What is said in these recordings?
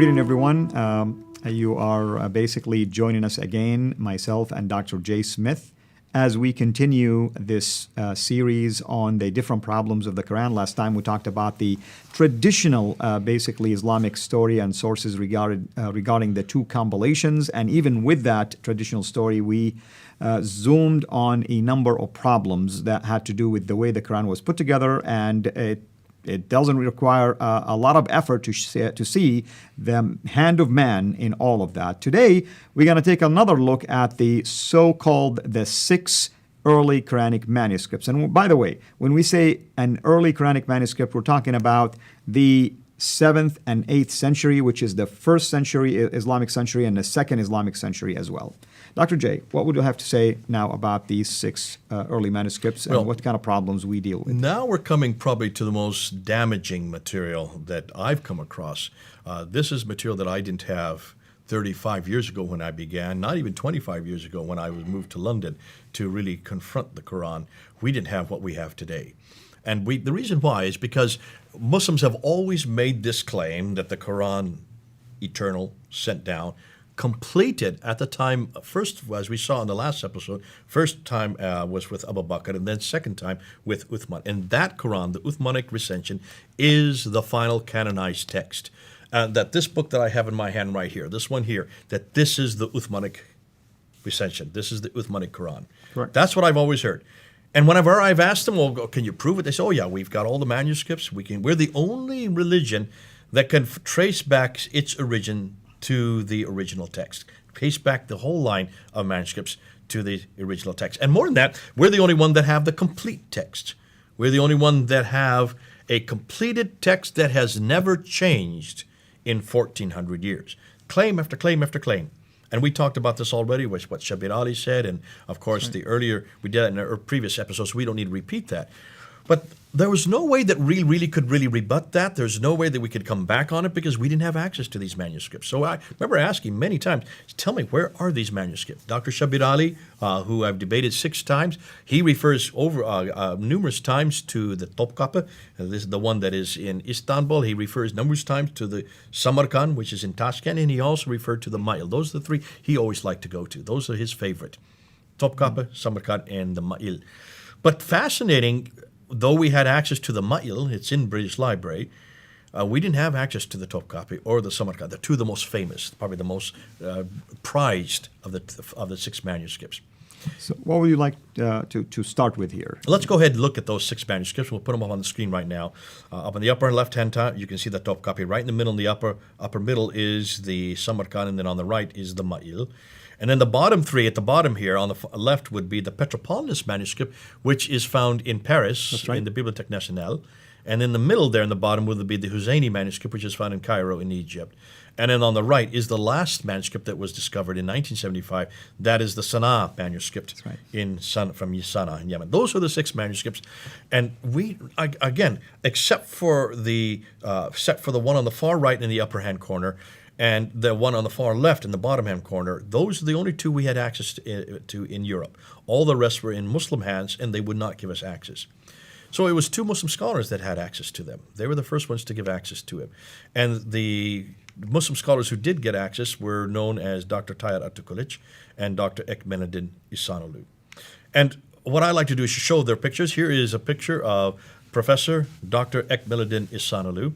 greeting, everyone. You are basically joining us again, myself and Dr. Jay Smith, as we continue this series on the different problems of the Quran. Last time we talked about the traditional, basically Islamic story and sources regarding the two compilations. And even with that traditional story, we zoomed on a number of problems that had to do with the way the Quran was put together, and it doesn't require a lot of effort to see the hand of man in all of that. Today, we're going to take another look at the so-called the 6 early Quranic manuscripts. And by the way, when we say an early Quranic manuscript, we're talking about the 7th and 8th century, which is the 1st century Islamic century and the 2nd Islamic century as well. Dr. J, what would you have to say now about these 6 early manuscripts and what kind of problems we deal with? Now we're coming probably to the most damaging material that I've come across. This is material that I didn't have 35 years ago when I began, not even 25 years ago when I was moved to London to really confront the Quran. We didn't have what we have today. And the reason why is because Muslims have always made this claim that the Quran, eternal, sent down, completed at the time, first, as we saw in the last episode, first time was with Abu Bakr, and then second time with Uthman. And that Quran, the Uthmanic recension, is the final canonized text. That this book that I have in my hand right here, this one here, that this is the Uthmanic recension. This is the Uthmanic Quran. Correct. That's what I've always heard. And whenever I've asked them, well, can you prove it? They say, oh yeah, we've got all the manuscripts. We're the only religion that can trace back its origin to the original text, trace back the whole line of manuscripts to the original text. And more than that, we're the only one that have the complete text. We're the only one that have a completed text that has never changed in 1,400 years. Claim after claim after claim. And we talked about this already, with what Shabir Ali said, and of course the earlier, we did that in our previous episodes, so we don't need to repeat that. But there was no way that we really could rebut that. There's no way that we could come back on it because we didn't have access to these manuscripts. So I remember asking many times, tell me, where are these manuscripts? Dr. Shabir Ali, who I've debated 6 times, he refers over numerous times to the Topkapi. This is the one that is in Istanbul. He refers numerous times to the Samarkand, which is in Tashkent, and he also referred to the Ma'il. Those are the 3 he always liked to go to. Those are his favorite. Topkapi, Samarkand, and the Ma'il. But fascinating, though we had access to the Ma'il, it's in British Library, we didn't have access to the Topkapi or the Samarkand. They're 2 of the most famous, probably the most prized of the 6 manuscripts. So what would you like to start with here? Let's go ahead and look at those 6 manuscripts. We'll put them up on the screen right now. Up in the upper left-hand top, you can see the Topkapi. Right in the middle, in the upper middle is the Samarkand, and then on the right is the Ma'il. And then the bottom 3 at the bottom here on the left would be the Petroponus manuscript, which is found in Paris, in the Bibliothèque Nationale. And in the middle there in the bottom would be the Husseini manuscript, which is found in Cairo in Egypt. And then on the right is the last manuscript that was discovered in 1975. That is the Sana'a manuscript from Sana'a in Yemen. Those are the 6 manuscripts. And we, again, except for the one on the far right in the upper hand corner, and the one on the far left in the bottom-hand corner, those are the only 2 we had access to in Europe. All the rest were in Muslim hands, and they would not give us access. So it was 2 Muslim scholars that had access to them. They were the first ones to give access to him. And the Muslim scholars who did get access were known as Dr. Tayyar Atakuluc and Dr. Ekmeluddin Ihsanolu. And what I like to do is show their pictures. Here is a picture of Professor Dr. Ekmeluddin Ihsanolu.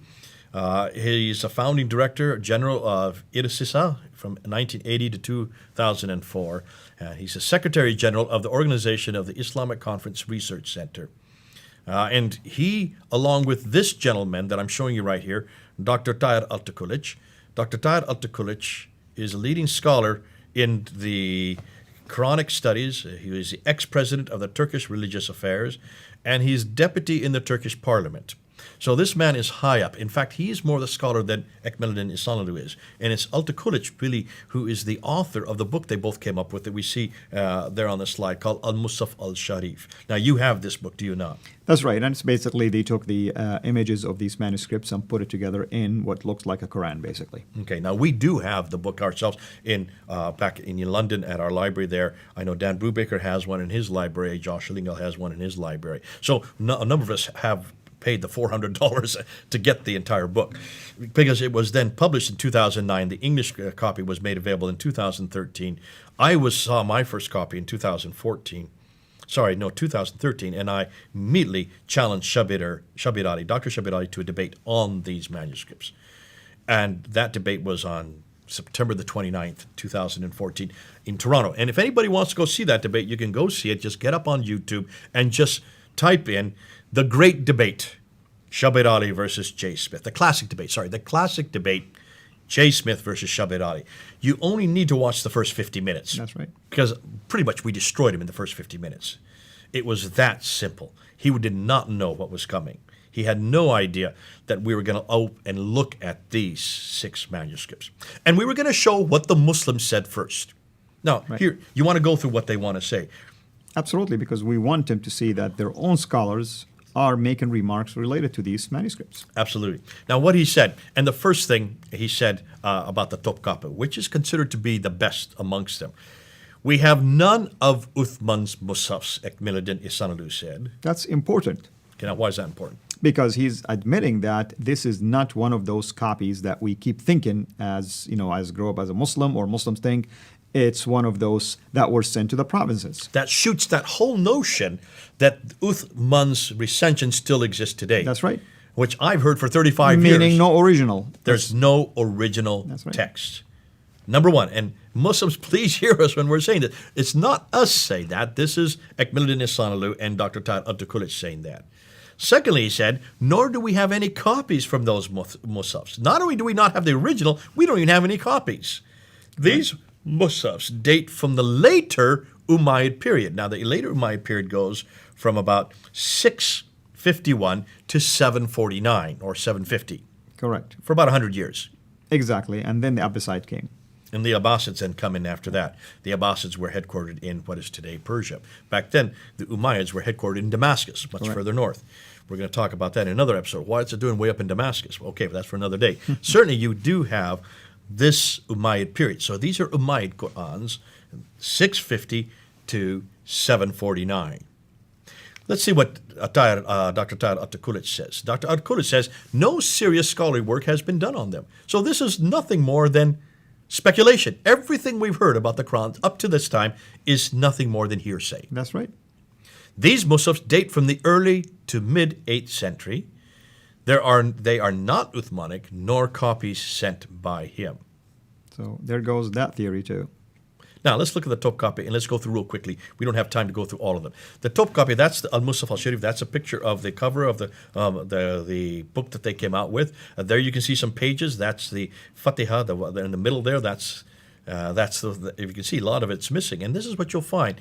He's a founding director general of IRSISA from 1980 to 2004. He's a secretary general of the Organization of the Islamic Conference Research Center. And he, along with this gentleman that I'm showing you right here, Dr. Tayyar Atakuluc. Dr. Tayyar Atakuluc is a leading scholar in the Quranic studies. He was the ex-president of the Turkish Religious Affairs, and he's deputy in the Turkish parliament. So this man is high up. In fact, he is more the scholar than Ekmeluddin Ihsanolu is. And it's Atakuluc, really, who is the author of the book they both came up with that we see there on the slide called Al-Musaf al-Sharif. Now, you have this book, do you not? That's right. And it's basically they took the images of these manuscripts and put it together in what looks like a Quran, basically. Okay. Now, we do have the book ourselves back in London at our library there. I know Dan Brubaker has one in his library. Josh Lingle has one in his library. So a number of us have paid the $400 to get the entire book, because it was then published in 2009. The English copy was made available in 2013. I saw my first copy in 2014. 2013, and I immediately challenged Shabirali, Dr. Shabirali, to a debate on these manuscripts. And that debate was on September the 29th, 2014 in Toronto. And if anybody wants to go see that debate, you can go see it. Just get up on YouTube and just type in The Great Debate, Shabirali versus J. Smith. The classic debate, J. Smith versus Shabirali. You only need to watch the first 50 minutes. That's right. Because pretty much we destroyed him in the first 50 minutes. It was that simple. He did not know what was coming. He had no idea that we were going to out and look at these 6 manuscripts. And we were going to show what the Muslims said first. Now, here, you want to go through what they want to say. Absolutely, because we want them to see that their own scholars are making remarks related to these manuscripts. Absolutely. Now, what he said, and the first thing he said about the Topkapi, which is considered to be the best amongst them. We have none of Uthman's Musafs, Ekmeluddin Ihsanalu said. That's important. Okay, now why is that important? Because he's admitting that this is not one of those copies that we keep thinking as grow up as a Muslim or Muslims think. It's one of those that were sent to the provinces. That shoots that whole notion that Uthman's recension still exists today. That's right. Which I've heard for 35 years. Meaning no original. There's no original right. text. Number one, and Muslims, please hear us when we're saying that. It's not us saying that. This is Ekmeluddin Ihsanalu and Dr. Tahir Abdul saying that. Secondly, he said, nor do we have any copies from those Musafs. Not only do we not have the original, we don't even have any copies. These Musafs date from the later Umayyad period. Now, the later Umayyad period goes from about 651 to 749 or 750. Correct. For about 100 years. Exactly. And then the Abbasid came. And the Abbasids then come in after that. The Abbasids were headquartered in what is today Persia. Back then, the Umayyads were headquartered in Damascus, much further north. We're going to talk about that in another episode. Why is it doing way up in Damascus? Okay, but that's for another day. Certainly, you do have this Umayyad period. So these are Umayyad Qur'ans, 650 to 749. Let's see what Dr. Tahir Abdul says. Dr. Abdul says, no serious scholarly work has been done on them. So this is nothing more than speculation. Everything we've heard about the Quran up to this time is nothing more than hearsay. That's right. These Musafs date from the early to mid-8th century. They are not Uthmanic, nor copies sent by him. So there goes that theory too. Now, let's look at the Topkapi, and let's go through real quickly. We don't have time to go through all of them. The Topkapi, that's the Al-Musaf al-Sharif. That's a picture of the cover of the book that they came out with. There you can see some pages. That's the Fatiha, in the middle there. If you can see, a lot of it's missing. And this is what you'll find.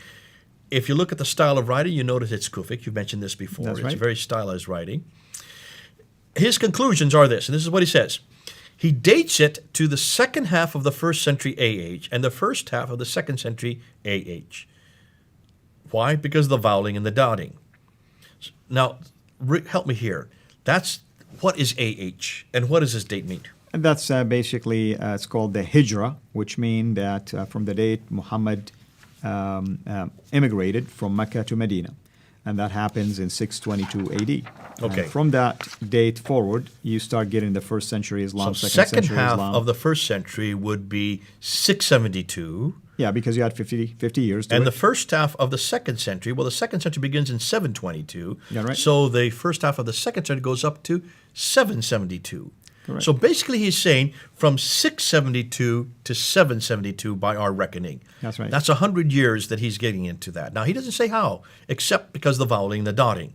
If you look at the style of writing, you notice it's Kufic. You've mentioned this before. That's right. It's very stylized writing. His conclusions are this, and this is what he says. He dates it to the second half of the 1st century AH and the first half of the 2nd century AH. Why? Because of the voweling and the dotting. Now, help me here. What is AH, and what does this date mean? And that's basically, it's called the Hijra, which means that from the date Muhammad immigrated from Mecca to Medina. And that happens in 622 AD. Okay. And from that date forward, you start getting the 1st century Islam, So 2nd second century half Islam. of the 1st century would be 672. Yeah, because you had 50 years to And it. the first half of the 2nd century, well, the 2nd century begins in 722. Yeah, right. So the first half of the 2nd century goes up to 772. Correct. So basically he's saying from 672 to 772 by our reckoning. That's right. That's 100 years that he's getting into that. Now, he doesn't say how, except because of the voweling and the dotting.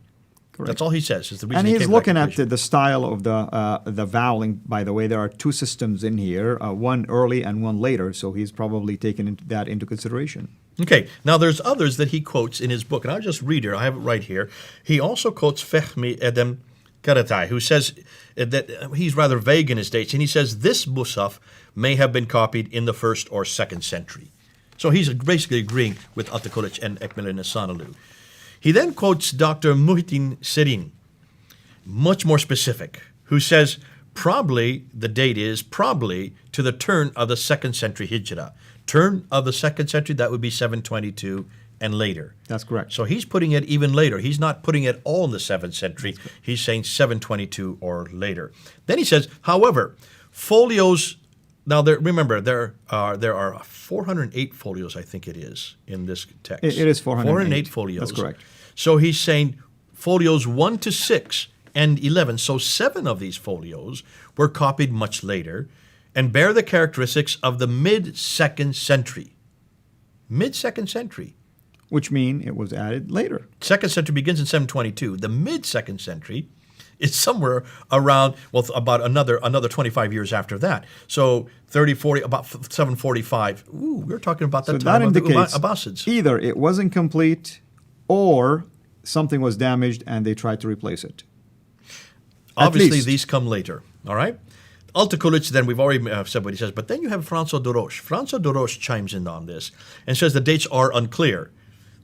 Correct. That's all he says. Is the reason And he he's came to that looking at conclusion. the style of the voweling. By the way, there are 2 systems in here, one early and one later. So he's probably taken that into consideration. Okay, now there's others that he quotes in his book, and I'll just read here. I have it right here. He also quotes Fehmi Edem Karatai, who says that he's rather vague in his dates, and he says this Musaf may have been copied in the 1st or 2nd century. So he's basically agreeing with Atakulich and Ekmeluddin Ihsanalu. He then quotes Dr. Muhyiddin Serin, much more specific, who says the date is probably to the turn of the 2nd century Hijrah. Turn of the 2nd century, that would be 722 and later. That's correct. So he's putting it even later. He's not putting it all in the 7th century. He's saying 722 or later. Then he says, however, folios. Now, remember, there are 408 folios, I think it is, in this text. It is 408 folios. That's correct. So he's saying folios 1 to 6 and 11. So 7 of these folios were copied much later and bear the characteristics of the mid-2nd century. Mid-2nd century. Which mean it was added later. 2nd century begins in 722. The mid-2nd century is somewhere around, well, about another 25 years after that. So 30, 40, about 745. Ooh, we're talking about the time of the Abbasids. Either it wasn't complete or something was damaged and they tried to replace it. Obviously, these come later, all right? Altıkılıç, then we've already said what he says, but then you have François de Roche. François de Roche chimes in on this and says the dates are unclear.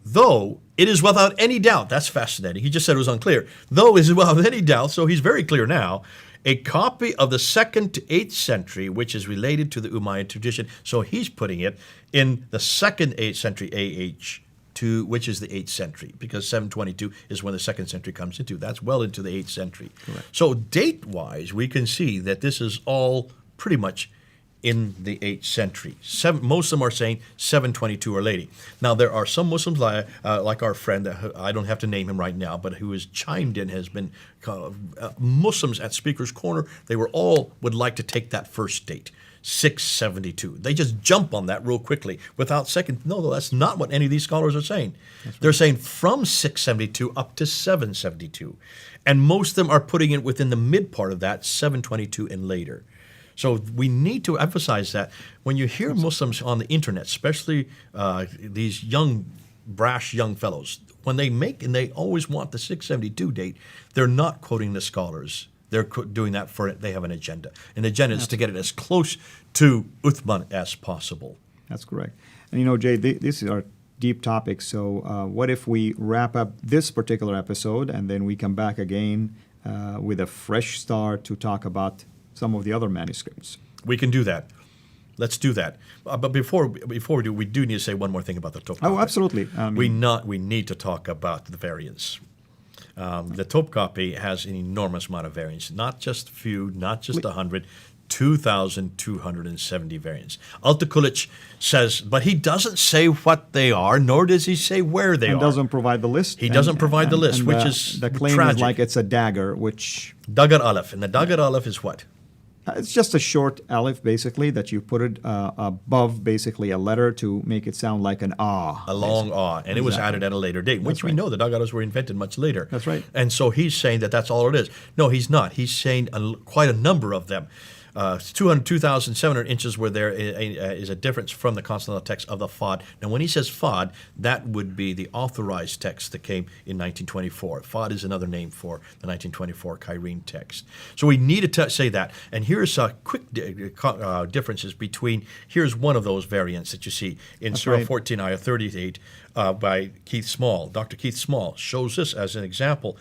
Though it is without any doubt, that's fascinating. He just said it was unclear. Though it is without any doubt, so he's very clear now, a copy of the 2nd to 8th century, which is related to the Umayyad tradition. So he's putting it in the 2nd 8th century AH, which is the 8th century, because 722 is when the 2nd century comes into. That's well into the 8th century. Correct. So date-wise, we can see that this is all pretty much in the 8th century. Most of them are saying 722 or later. Now, there are some Muslims, like our friend, I don't have to name him right now, but who has chimed in, has been Muslims at Speaker's Corner. They would like to take that first date, 672. They just jump on that real quickly without second. No, that's not what any of these scholars are saying. Right. They're saying from 672 up to 772. And most of them are putting it within the mid part of that, 722 and later. So we need to emphasize that when you hear Muslims on the internet, especially these brash young fellows, when they they always want the 672 date, they're not quoting the scholars. They're doing that they have an agenda. An agenda is to get it as close to Uthman as possible. That's correct. And Jay, these are deep topics. So what if we wrap up this particular episode and then we come back again with a fresh start to talk about some of the other manuscripts? We can do that. Let's do that. But before we do, we do need to say one more thing about the Topkapi. Oh, absolutely. We need to talk about the variants. The Topkapi has an enormous amount of variants, not just a few, not just 100, 2,270 variants. Altıkılıç says, but he doesn't say what they are, nor does he say where they are. He doesn't provide the list. He doesn't provide the list, which is the claim tragic. is like it's a dagger, which... Dagar Aleph. And the Dagar Aleph is what? It's just a short aleph, basically, that you put it above, basically, a letter to make it sound like an ah. A long ah. And it was added at a later date, which we know the Dagar Alefs were invented much later. That's right. And so he's saying that that's all it is. No, he's not. He's saying quite a number of them. 2,700 inches where there is a difference from the consonantal text of the Fad. Now, when he says Fad, that would be the authorized text that came in 1924. Fad is another name for the 1924 Cairene text. So we need to say that. And here's quick differences between, here's one of those variants that you see in Surah 14, Ayah 38 by Keith Small. Dr. Keith Small shows this as an example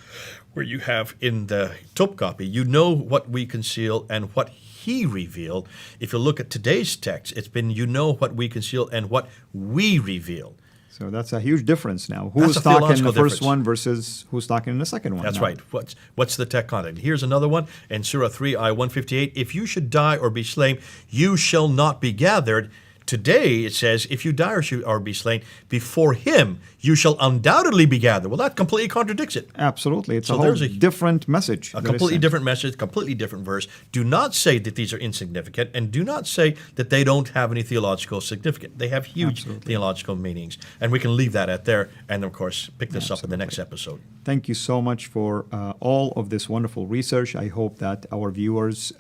where you have in the Topkapi, you know what we conceal and what he revealed. If you look at today's text, it's been you know what we conceal and what we reveal. So that's a huge difference now. Who's talking in the first one versus who's talking in the second one? That's right. What's the text content? Here's another one in Surah 3, Ayah 158. If you should die or be slain, you shall not be gathered. Today, it says, if you die or be slain, before him you shall undoubtedly be gathered. Well, that completely contradicts it. Absolutely. It's a whole different message. A completely different message, completely different verse. Do not say that these are insignificant, and do not say that they don't have any theological significance. They have huge theological meanings. And we can leave that at there, and of course, pick this up in the next episode. Thank you so much for all of this wonderful research. I hope that our viewers,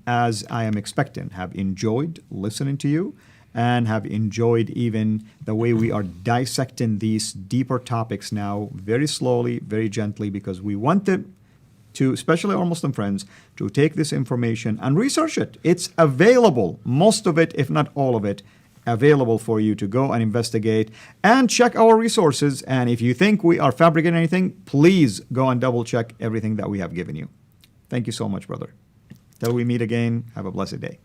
as I am expecting, have enjoyed listening to you, and have enjoyed even the way we are dissecting these deeper topics now, very slowly, very gently, because we wanted to, especially our Muslim friends, to take this information and research it. It's available, most of it, if not all of it, available for you to go and investigate and check our resources. And if you think we are fabricating anything, please go and double check everything that we have given you. Thank you so much, brother. Till we meet again, have a blessed day.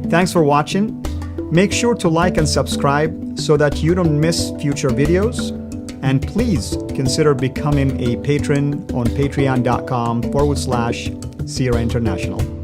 Thanks for watching. Make sure to like and subscribe so that you don't miss future videos. And please consider becoming a patron on patreon.com/Sierra International.